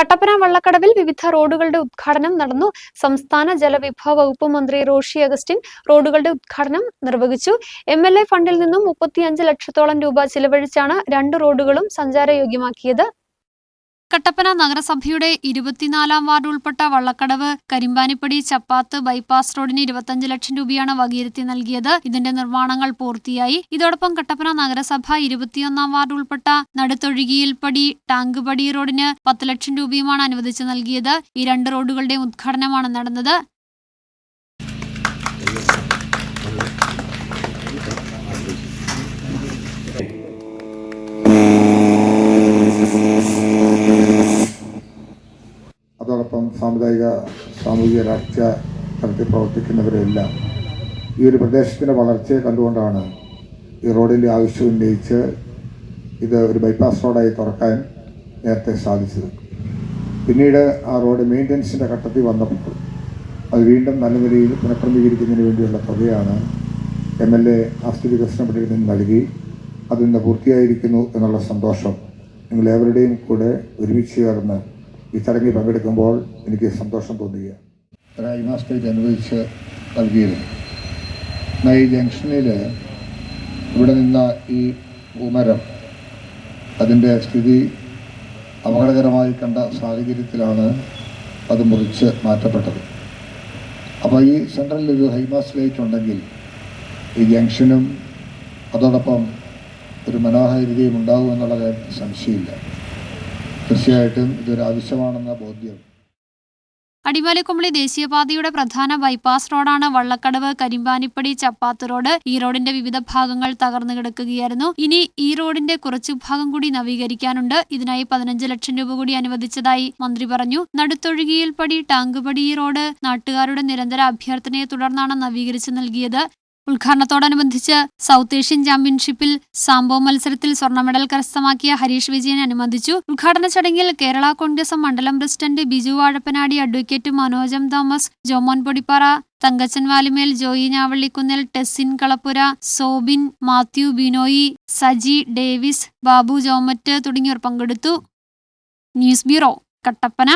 കട്ടപ്പന വള്ളക്കടവിൽ വിവിധ റോഡുകളുടെ ഉദ്ഘാടനം നടന്നു. സംസ്ഥാന ജലവിഭവ വകുപ്പ് മന്ത്രി റോഷി അഗസ്റ്റിൻ റോഡുകളുടെ ഉദ്ഘാടനം നിർവഹിച്ചു. MLA ഫണ്ടിൽ നിന്നും 35 ലക്ഷത്തോളം രൂപ ചിലവഴിച്ചാണ് 2 റോഡുകളും സഞ്ചാരയോഗ്യമാക്കിയത്. കട്ടപ്പന നഗരസഭയുടെ 24-ാം വാർഡ് ഉൾപ്പെട്ട വള്ളക്കടവ് കരിമ്പാനിപ്പടി ചപ്പാത്ത് ബൈപ്പാസ് റോഡിന് 25 ലക്ഷം രൂപയാണ് വകയിരുത്തി നൽകിയത്. ഇതിന്റെ നിർമ്മാണങ്ങൾ പൂർത്തിയായി. ഇതോടൊപ്പം കട്ടപ്പന നഗരസഭ 21-ാം വാർഡ് ഉൾപ്പെട്ട നടുത്തൊഴുകിയിൽപ്പടി ടാങ്ക്പടി റോഡിന് 10 ലക്ഷം രൂപയുമാണ് അനുവദിച്ചു നൽകിയത്. ഈ 2 റോഡുകളുടെയും ഉദ്ഘാടനമാണ് നടന്നത്. അതോടൊപ്പം സാമൂഹിക രാഷ്ട്രീയ തലത്തിൽ പ്രവർത്തിക്കുന്നവരെല്ലാം ഈ ഒരു പ്രദേശത്തിൻ്റെ വളർച്ചയെ കണ്ടുകൊണ്ടാണ് ഈ റോഡിൻ്റെ ആവശ്യം ഉന്നയിച്ച് ഇത് ഒരു ബൈപ്പാസ് റോഡായി തുറക്കാൻ നേരത്തെ സാധിച്ചത്. പിന്നീട് ആ റോഡ് മെയിൻ്റനൻസിൻ്റെ ഘട്ടത്തിൽ വന്നപ്പോൾ അത് വീണ്ടും നല്ല നിലയിൽ പുനഃക്രമീകരിക്കുന്നതിന് വേണ്ടിയുള്ള തുകയാണ് MLA ആസ്തി വികസന പദ്ധതിയിൽ നിന്ന് നൽകി. അതിന്ന് പൂർത്തിയായിരിക്കുന്നു എന്നുള്ള സന്തോഷം നിങ്ങളേവരുടെയും കൂടെ ഒരുമിച്ച് ചേർന്ന് ഈ ചടങ്ങിൽ പങ്കെടുക്കുമ്പോൾ എനിക്ക് സന്തോഷം തോന്നുകയാണ്. ഈ മാസത്തേക്ക് അനുവദിച്ച് നൽകിയിരുന്നു. എന്നാൽ ഈ ജംഗ്ഷനിൽ ഇവിടെ നിന്ന ഈ പൂമരം അതിൻ്റെ സ്ഥിതി അപകടകരമായി കണ്ട സാഹചര്യത്തിലാണ് അത് മുറിച്ച് മാറ്റപ്പെട്ടത്. അപ്പോൾ ഈ സെൻട്രലിൽ ഒരു ഹൈമാസ് ലൈറ്റ് ഉണ്ടെങ്കിൽ ഈ ജംഗ്ഷനും അതോടൊപ്പം ഒരു മനോഹാരിതയും ഉണ്ടാകുമെന്നുള്ള കാര്യത്തിൽ സംശയമില്ല. തീർച്ചയായിട്ടും ഇതൊരു ആവശ്യമാണെന്ന ബോധ്യം. അടിമാലിക്കുമളി ദേശീയപാതയുടെ പ്രധാന ബൈപ്പാസ് റോഡാണ് വള്ളക്കടവ് കരിമ്പാനിപ്പടി ചപ്പാത്ത് റോഡ്. ഈ റോഡിന്റെ വിവിധ ഭാഗങ്ങൾ തകർന്നു കിടക്കുകയായിരുന്നു. ഇനി ഈ റോഡിന്റെ കുറച്ചു ഭാഗം കൂടി നവീകരിക്കാനുണ്ട്. ഇതിനായി 15 ലക്ഷം രൂപ കൂടി അനുവദിച്ചതായി മന്ത്രി പറഞ്ഞു. നടുത്തൊഴുകിയിൽപ്പടി ടാങ്ക്പടി റോഡ് നാട്ടുകാരുടെ നിരന്തര അഭ്യർത്ഥനയെ തുടർന്നാണ് നവീകരിച്ചു നൽകിയത്. ഉദ്ഘാടനത്തോടനുബന്ധിച്ച് സൗത്ത് ഏഷ്യൻ ചാമ്പ്യൻഷിപ്പിൽ സാംബോ മത്സരത്തിൽ സ്വർണ്ണ മെഡൽ കരസ്ഥമാക്കിയ ഹരീഷ് വിജയനെ അനുമോദിച്ചു. ഉദ്ഘാടന ചടങ്ങിൽ കേരള കോൺഗ്രസ് മണ്ഡലം president Biju Vazhappanadi, advocate Manojam Thomas, Jomon Podippara, Thankachan Valumel, Joy ഞാവള്ളിക്കുന്നിൽ, ടെസ്സിൻ കളപ്പുര, സോബിൻ, മാത്യു ബിനോയി, സജി ഡേവിസ്, ബാബു ജോമറ്റ് തുടങ്ങിയവർ പങ്കെടുത്തു. News bureau, Kattappana.